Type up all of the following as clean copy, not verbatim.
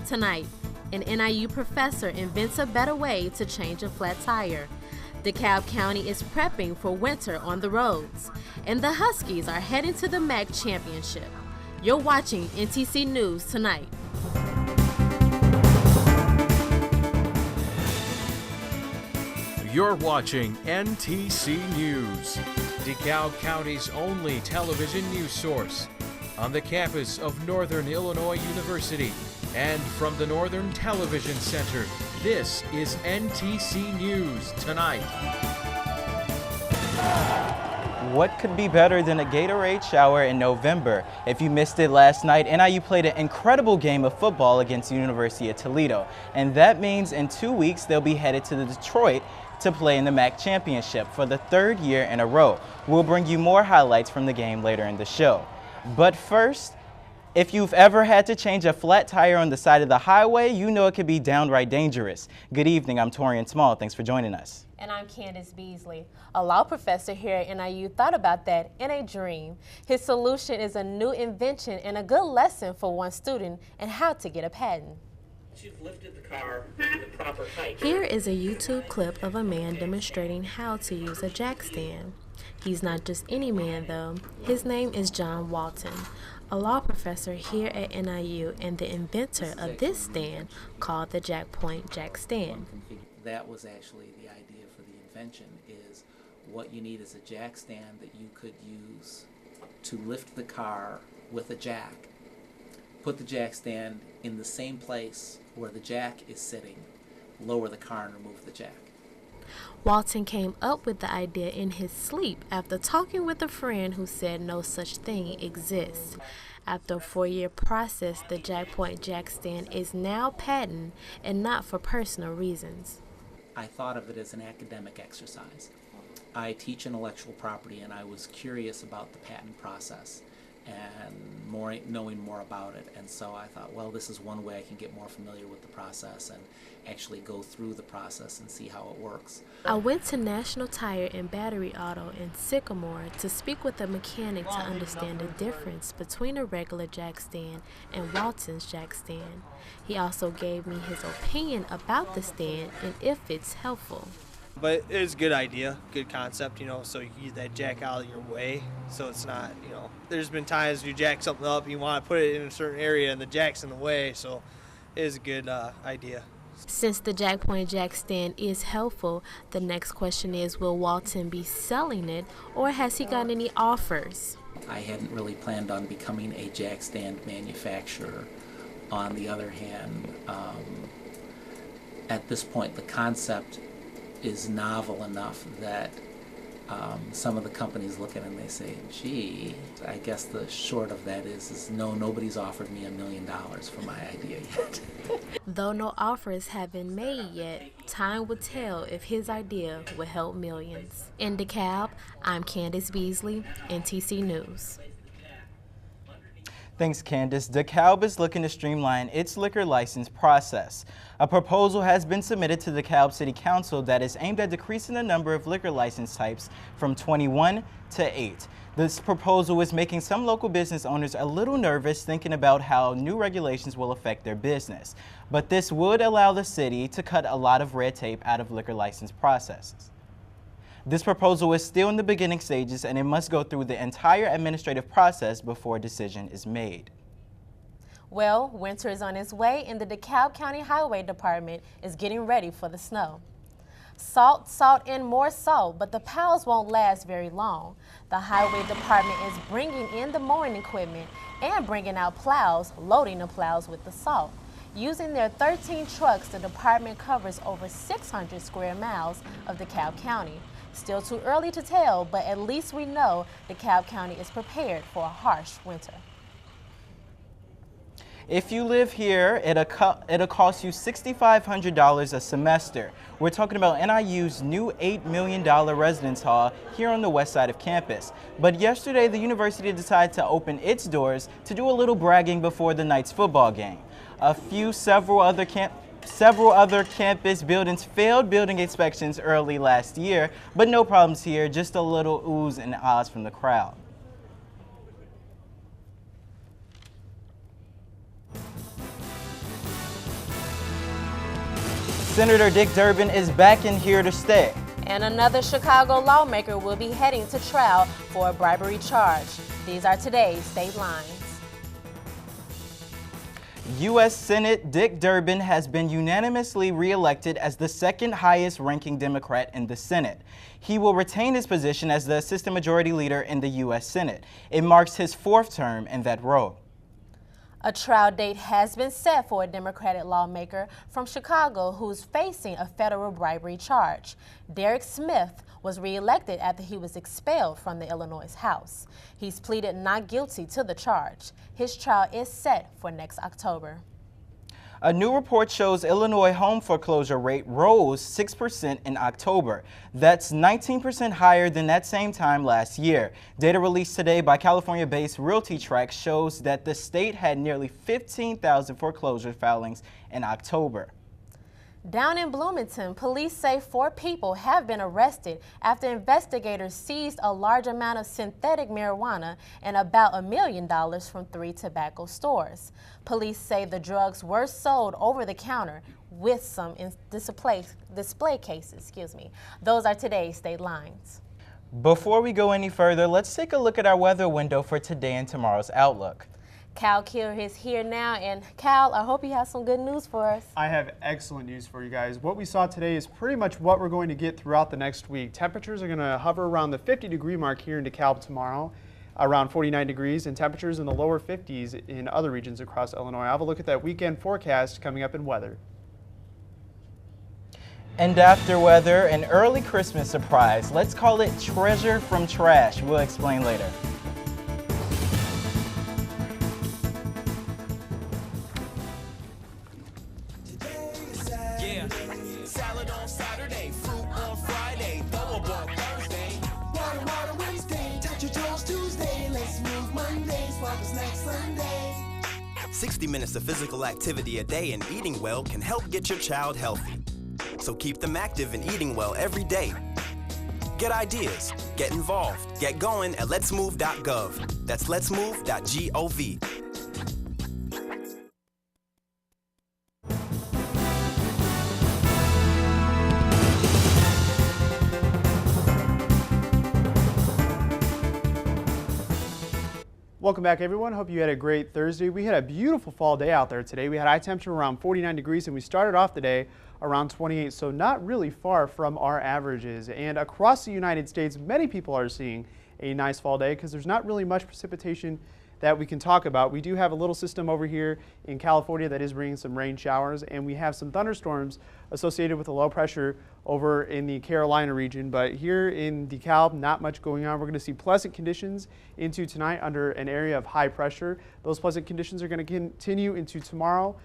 Tonight, an NIU professor invents a better way to change a flat tire. DeKalb County is prepping for winter on the roads, and the Huskies are heading to the MAC championship. You're watching NTC News Tonight. You're watching NTC News, DeKalb County's only television news source, on the campus of Northern Illinois University and from the Northern Television Center. This is NTC News Tonight. What could be better than a Gatorade shower in November? If you missed it last night, NIU played an incredible game of football against the University of Toledo, and that means in 2 weeks they'll be headed to Detroit to play in the MAC championship for the third year in a row. We'll bring you more highlights from the game later in the show. But first, if you've ever had to change a flat tire on the side of the highway, you know it could be downright dangerous. Good evening, I'm Torian Small. Thanks for joining us. And I'm Candace Beasley. A law professor here at NIU thought about that in a dream. His solution is a new invention and a good lesson for one student and how to get a patent. You've lifted the car to the proper height. Here is a YouTube clip of a man demonstrating how to use a jack stand. He's not just any man though. His name is John Walton, a law professor here at NIU and the inventor of this stand called the Jack Point Jack Stand. That was actually the idea for the invention, is what you need is a jack stand that you could use to lift the car with a jack. Put the jack stand in the same place where the jack is sitting, lower the car and remove the jack. Walton came up with the idea in his sleep after talking with a friend who said no such thing exists. After a 4-year process, the Jack Point Jack Stand is now patented and not for personal reasons. I thought of it as an academic exercise. I teach intellectual property and I was curious about the patent process and knowing more about it, and so I thought, well, this is one way I can get more familiar with the process and actually go through the process and see how it works. I went to National Tire and Battery Auto in Sycamore to speak with a mechanic to understand the difference between a regular jack stand and Walton's jack stand. He also gave me his opinion about the stand and if it's helpful. But it's a good idea, good concept, so you can get that jack out of your way, so it's not, there's been times you jack something up, you want to put it in a certain area and the jack's in the way, so it is a good idea. Since the Jack Point Jack Stand is helpful, the next question is, will Walton be selling it or has he got any offers? I hadn't really planned on becoming a jack stand manufacturer. On the other hand, at this point the concept is novel enough that some of the companies look at it and they say, gee, I guess the short of that is no, nobody's offered me $1 million for my idea yet. Though no offers have been made yet, time will tell if his idea will help millions. In DeKalb, I'm Candace Beasley, NTC News. Thanks, Candace. DeKalb is looking to streamline its liquor license process. A proposal has been submitted to the DeKalb City Council that is aimed at decreasing the number of liquor license types from 21 to 8. This proposal is making some local business owners a little nervous thinking about how new regulations will affect their business. But this would allow the city to cut a lot of red tape out of liquor license processes. This proposal is still in the beginning stages and it must go through the entire administrative process before a decision is made. Well, winter is on its way and the DeKalb County Highway Department is getting ready for the snow. Salt, salt, and more salt, but the piles won't last very long. The Highway Department is bringing in the mowing equipment and bringing out plows, loading the plows with the salt. Using their 13 trucks, the department covers over 600 square miles of DeKalb County. Still too early to tell, but at least we know DeKalb County is prepared for a harsh winter. If you live here, it'll cost you $6,500 a semester. We're talking about NIU's new $8 million residence hall here on the west side of campus. But yesterday, the university decided to open its doors to do a little bragging before the night's football game. Several other campus buildings failed building inspections early last year, but no problems here, just a little oohs and ahs from the crowd. Senator Dick Durbin is back and here to stay. And another Chicago lawmaker will be heading to trial for a bribery charge. These are today's State Lines. U.S. Senate Dick Durbin has been unanimously reelected as the second highest ranking Democrat in the Senate. He will retain his position as the Assistant Majority Leader in the U.S. Senate. It marks his fourth term in that role. A trial date has been set for a Democratic lawmaker from Chicago who's facing a federal bribery charge. Derek Smith was reelected after he was expelled from the Illinois House. He's pleaded not guilty to the charge. His trial is set for next October. A new report shows Illinois home foreclosure rate rose 6% in October. That's 19% higher than that same time last year. Data released today by California-based Realty Track shows that the state had nearly 15,000 foreclosure filings in October. Down in Bloomington, police say 4 people have been arrested after investigators seized a large amount of synthetic marijuana and about $1 million from 3 tobacco stores. Police say the drugs were sold over the counter with some display cases. Those are today's State Lines. Before we go any further, let's take a look at our weather window for today and tomorrow's outlook. Cal Kier is here now, and Cal, I hope you have some good news for us. I have excellent news for you guys. What we saw today is pretty much what we're going to get throughout the next week. Temperatures are going to hover around the 50-degree mark here in DeKalb tomorrow, around 49 degrees, and temperatures in the lower 50s in other regions across Illinois. I'll have a look at that weekend forecast coming up in weather. And after weather, an early Christmas surprise. Let's call it Treasure from Trash. We'll explain later. Salad on Saturday, fruit on Friday, throw a ball Thursday. Water Wednesday, touch your toes Tuesday. Let's move Monday, sparkles next Sunday. 60 minutes of physical activity a day and eating well can help get your child healthy. So keep them active and eating well every day. Get ideas, get involved, get going at letsmove.gov. That's letsmove.gov. Welcome back, everyone. Hope you had a great Thursday. We had a beautiful fall day out there today. We had high temperature around 49 degrees, and we started off the day around 28, so not really far from our averages. And across the United States, many people are seeing a nice fall day because there's not really much precipitation that we can talk about. We do have a little system over here in California that is bringing some rain showers, and we have some thunderstorms associated with the low pressure over in the Carolina region. But here in DeKalb, not much going on. We're going to see pleasant conditions into tonight under an area of high pressure. Those pleasant conditions are going to continue into tomorrow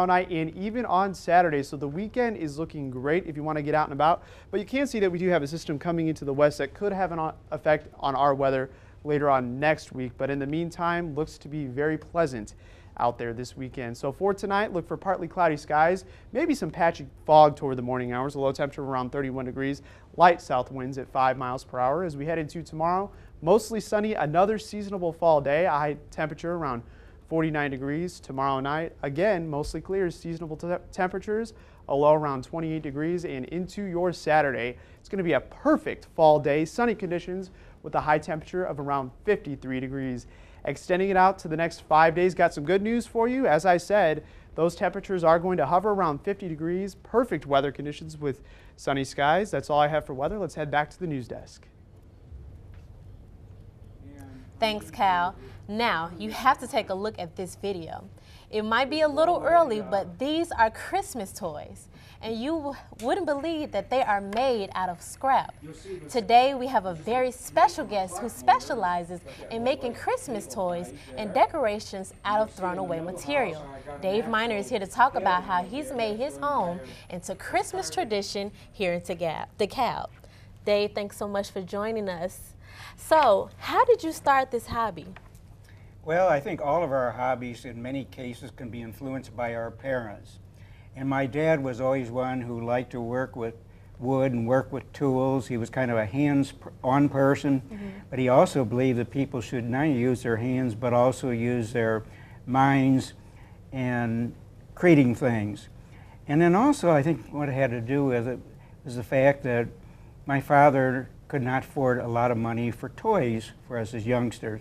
night, and even on Saturday. So the weekend is looking great if you want to get out and about. But you can see that we do have a system coming into the west that could have an effect on our weather later on next week. But in the meantime, looks to be very pleasant out there this weekend. So for tonight, look for partly cloudy skies, maybe some patchy fog toward the morning hours, a low temperature around 31 degrees, light south winds at 5 miles per hour. As we head into tomorrow, mostly sunny, another seasonable fall day, a high temperature around 49 degrees. Tomorrow night, again, mostly clear, seasonable temperatures, a low around 28 degrees. And into your Saturday, it's going to be a perfect fall day, sunny conditions with a high temperature of around 53 degrees. Extending it out to the next 5 days, got some good news for you. As I said, those temperatures are going to hover around 50 degrees, perfect weather conditions with sunny skies. That's all I have for weather. Let's head back to the news desk. Thanks, Cal. Now, you have to take a look at this video. It might be a little early, but these are Christmas toys, and you wouldn't believe that they are made out of scrap. Today, we have a very special guest who specializes in making Christmas toys and decorations out of thrown-away material. Dave Miner is here to talk about how he's made his home into Christmas tradition here in DeKalb. Dave, thanks so much for joining us. So, how did you start this hobby? Well, I think all of our hobbies in many cases can be influenced by our parents. And my dad was always one who liked to work with wood and work with tools. He was kind of a hands-on person, but he also believed that people should not only use their hands but also use their minds in creating things. And then also, I think what it had to do with it is the fact that my father could not afford a lot of money for toys for us as youngsters.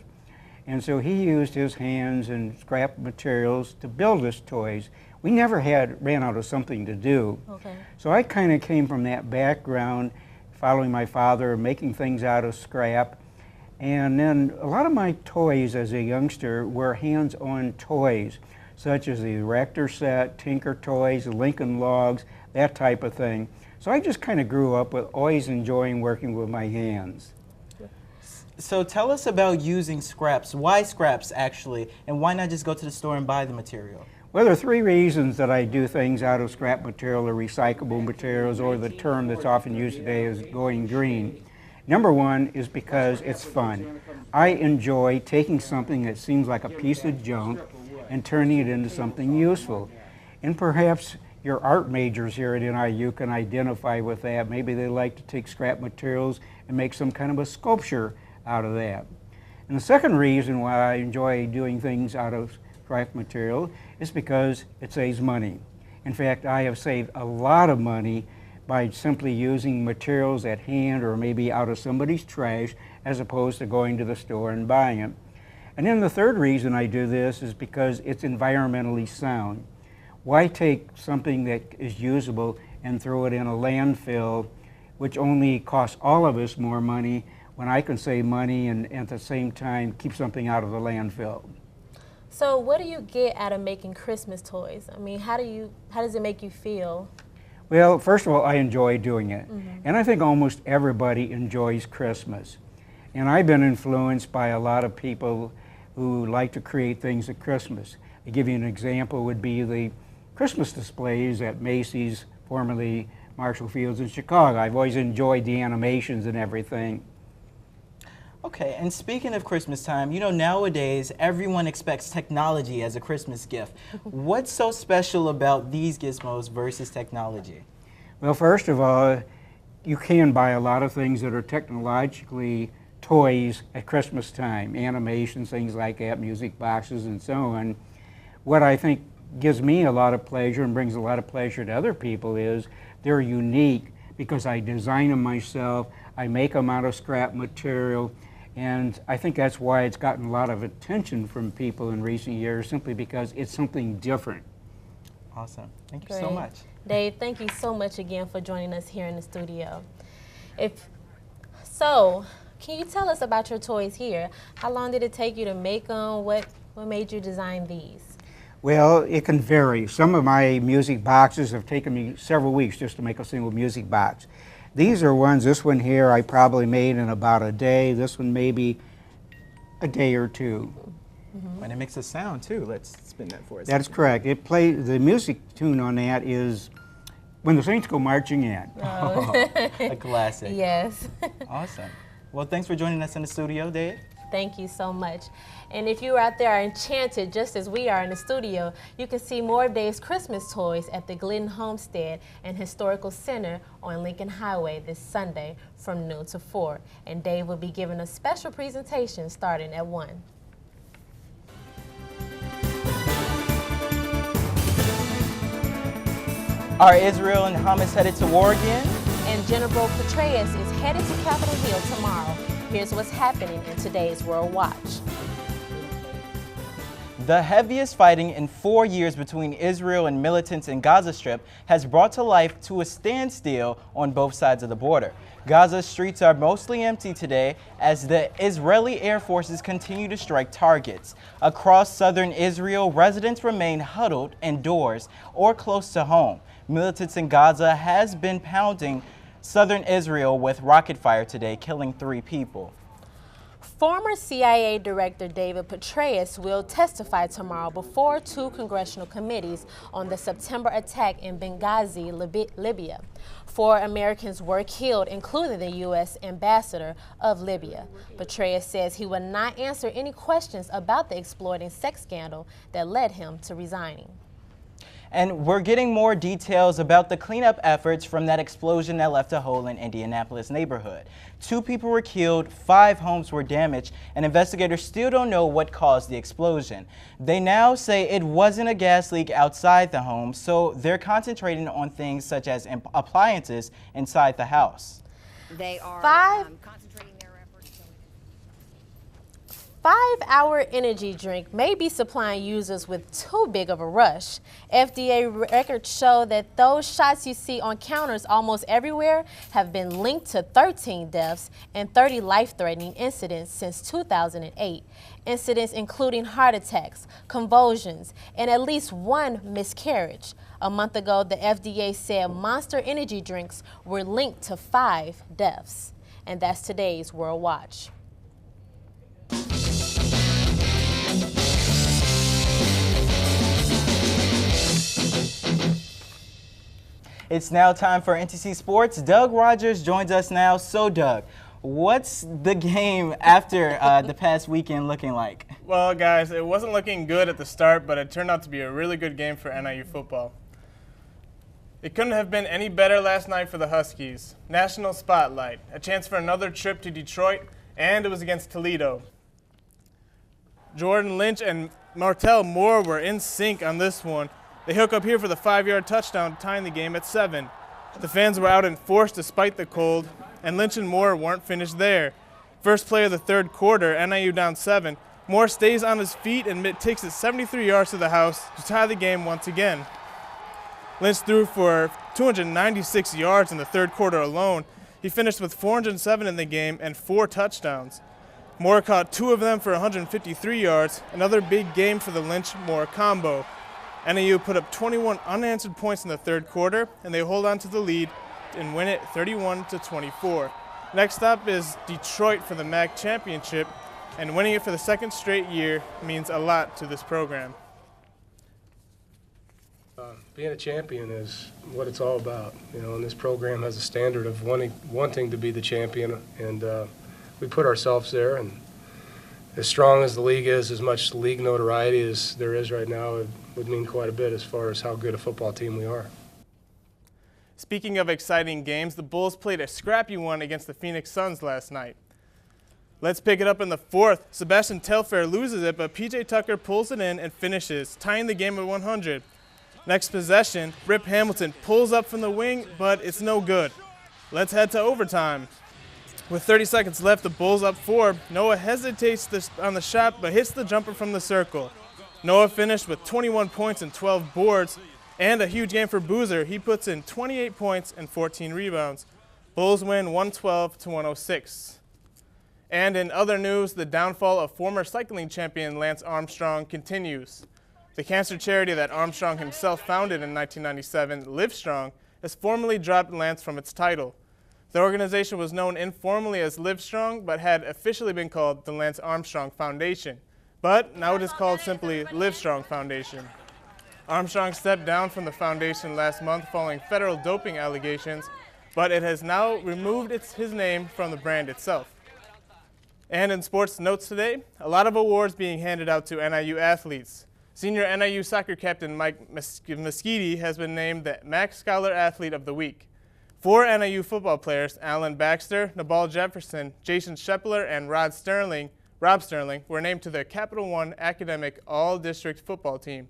And so he used his hands and scrap materials to build us toys. We never ran out of something to do. Okay. So I kind of came from that background, following my father, making things out of scrap. And then a lot of my toys as a youngster were hands-on toys, such as the Erector set, Tinker Toys, Lincoln Logs, that type of thing. So I just kind of grew up with always enjoying working with my hands. So tell us about using scraps. Why scraps, actually, and why not just go to the store and buy the material? Well, there are three reasons that I do things out of scrap material or recyclable materials, or the term that's often used today is going green. Number one is because it's fun. I enjoy taking something that seems like a piece of junk and turning it into something useful. And perhaps your art majors here at NIU can identify with that. Maybe they like to take scrap materials and make some kind of a sculpture out of that. And the second reason why I enjoy doing things out of scrap material is because it saves money. In fact, I have saved a lot of money by simply using materials at hand or maybe out of somebody's trash as opposed to going to the store and buying it. And then the third reason I do this is because it's environmentally sound. Why take something that is usable and throw it in a landfill, which only costs all of us more money, when I can save money and at the same time keep something out of the landfill? So what do you get out of making Christmas toys? I mean, how does it make you feel? Well, first of all, I enjoy doing it. And I think almost everybody enjoys Christmas. And I've been influenced by a lot of people who like to create things at Christmas. To give you an example would be the Christmas displays at Macy's, formerly Marshall Field's in Chicago. I've always enjoyed the animations and everything. Okay, and speaking of Christmas time, you know, nowadays everyone expects technology as a Christmas gift. What's so special about these gizmos versus technology? Well, first of all, you can buy a lot of things that are technologically toys at Christmas time, animations, things like that, music boxes and so on. What I think gives me a lot of pleasure and brings a lot of pleasure to other people is they're unique because I design them myself, I make them out of scrap material, and I think that's why it's gotten a lot of attention from people in recent years, simply because it's something different. Awesome. Thank you so Great. much. Dave, thank you so much again for joining us here in the studio. So, can you tell us about your toys here? How long did it take you to make them? What made you design these? Well, it can vary. Some of my music boxes have taken me several weeks just to make a single music box. These are ones, this one here I probably made in about a day, this one maybe a day or two. And it makes a sound too. Let's spin that for us. That's correct. The music tune on that is When the Saints Go Marching In. A classic. Yes. Awesome. Well, thanks for joining us in the studio, Dave. Thank you so much. And if you out there are enchanted just as we are in the studio, you can see more of Dave's Christmas toys at the Glidden Homestead and Historical Center on Lincoln Highway this Sunday from noon to 4. And Dave will be giving a special presentation starting at 1. Are Israel and Hamas headed to war again? And General Petraeus is headed to Capitol Hill tomorrow. Here's what's happening in today's World Watch. The heaviest fighting in 4 years between Israel and militants in Gaza Strip has brought to life to a standstill on both sides of the border. Gaza's streets are mostly empty today as the Israeli air forces continue to strike targets. Across southern Israel, residents remain huddled indoors or close to home. Militants in Gaza has been pounding southern Israel with rocket fire today, killing 3 people. Former CIA Director David Petraeus will testify tomorrow before 2 congressional committees on the September attack in Benghazi, Libya. 4 Americans were killed, including the U.S. ambassador of Libya. Petraeus says he will not answer any questions about the exploiting sex scandal that led him to resigning. And we're getting more details about the cleanup efforts from that explosion that left a hole in Indianapolis neighborhood. 2 people were killed, 5 homes were damaged, and investigators still don't know what caused the explosion. They now say it wasn't a gas leak outside the home, so they're concentrating on things such as appliances inside the house. They are concentrating their efforts. 5-hour energy drink may be supplying users with too big of a rush. FDA records show that those shots you see on counters almost everywhere have been linked to 13 deaths and 30 life-threatening incidents since 2008. Incidents including heart attacks, convulsions, and at least 1 miscarriage. A month ago, the FDA said Monster energy drinks were linked to 5 deaths. And that's today's World Watch. It's now time for NTC Sports. Doug Rogers joins us now. So, Doug, what's the game after the past weekend looking like? Well, guys, it wasn't looking good at the start, but it turned out to be a really good game for NIU football. It couldn't have been any better last night for the Huskies. National Spotlight, a chance for another trip to Detroit, and it was against Toledo. Jordan Lynch and Martell Moore were in sync on this one. They hook up here for the 5-yard touchdown, tying the game at 7. The fans were out in force despite the cold, and Lynch and Moore weren't finished there. First play of the third quarter, NIU down 7. Moore stays on his feet and takes it 73 yards to the house to tie the game once again. Lynch threw for 296 yards in the third quarter alone. He finished with 407 in the game and 4 touchdowns. Moore caught 2 of them for 153 yards, another big game for the Lynch-Moore combo. NIU put up 21 unanswered points in the third quarter, and they hold on to the lead and win it 31-24. Next up is Detroit for the MAC championship, and winning it for the second straight year means a lot to this program. Being a champion is what it's all about, and this program has a standard of wanting to be the champion, and we put ourselves there. And as strong as the league is, as much league notoriety as there is right now, it would mean quite a bit as far as how good a football team we are. Speaking of exciting games, the Bulls played a scrappy one against the Phoenix Suns last night. Let's pick it up in the 4th. Sebastian Telfair loses it, but P.J. Tucker pulls it in and finishes, tying the game at 100. Next possession, Rip Hamilton pulls up from the wing, but it's no good. Let's head to overtime. With 30 seconds left, the Bulls up 4. Noah hesitates on the shot, but hits the jumper from the circle. Noah finished with 21 points and 12 boards, and a huge game for Boozer. He puts in 28 points and 14 rebounds. Bulls win 112-106. And in other news, the downfall of former cycling champion Lance Armstrong continues. The cancer charity that Armstrong himself founded in 1997, Livestrong, has formally dropped Lance from its title. The organization was known informally as Livestrong, but had officially been called the Lance Armstrong Foundation. But now it is called simply Livestrong Foundation. Armstrong stepped down from the foundation last month following federal doping allegations, but it has now removed his name from the brand itself. And in sports notes today, a lot of awards being handed out to NIU athletes. Senior NIU soccer captain Mike Mesquite has been named the MAC Scholar Athlete of the Week. 4 NIU football players, Alan Baxter, Nabal Jefferson, Jason Shepler, and Rob Sterling, were named to the Capital One Academic All-District football team.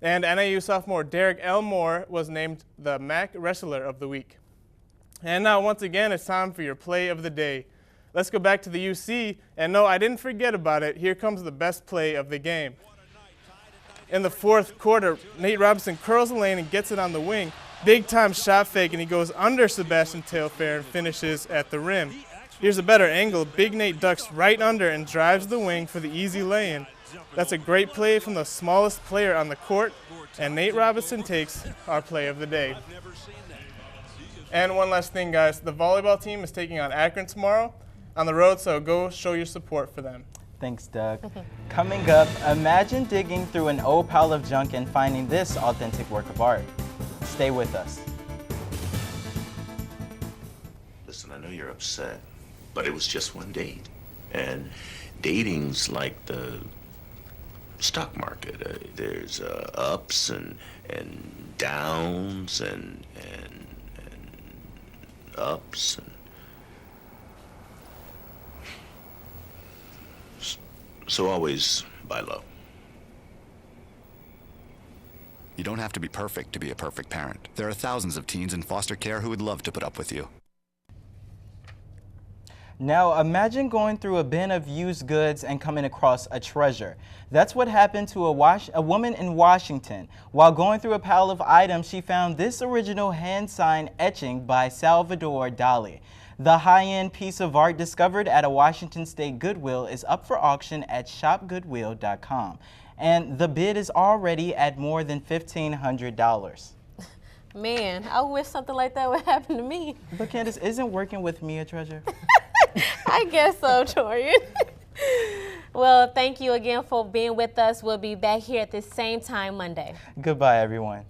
And NIU sophomore Derek Elmore was named the MAC Wrestler of the Week. And now, once again, it's time for your play of the day. Let's go back to the UC, and no, I didn't forget about it. Here comes the best play of the game. In the 4th quarter, Nate Robinson curls the lane and gets it on the wing. Big-time shot fake, and he goes under Sebastian Telfair and finishes at the rim. Here's a better angle. Big Nate ducks right under and drives the wing for the easy lay-in. That's a great play from the smallest player on the court, and Nate Robinson takes our play of the day. And one last thing, guys. The volleyball team is taking on Akron tomorrow on the road, so go show your support for them. Thanks, Doug. Coming up, imagine digging through an old pile of junk and finding this authentic work of art. Stay with us. Listen, I know you're upset, but it was just one date. And dating's like the stock market. There's ups and downs and ups and so always buy low. You don't have to be perfect to be a perfect parent. There are thousands of teens in foster care who would love to put up with you. Now imagine going through a bin of used goods and coming across a treasure. That's what happened to a woman in Washington. While going through a pile of items, she found this original hand-signed etching by Salvador Dali. The high-end piece of art discovered at a Washington State Goodwill is up for auction at shopgoodwill.com. And the bid is already at more than $1,500. Man, I wish something like that would happen to me. But Candace, isn't working with me a treasure? I guess so, Torian. Well, thank you again for being with us. We'll be back here at the same time Monday. Goodbye, everyone.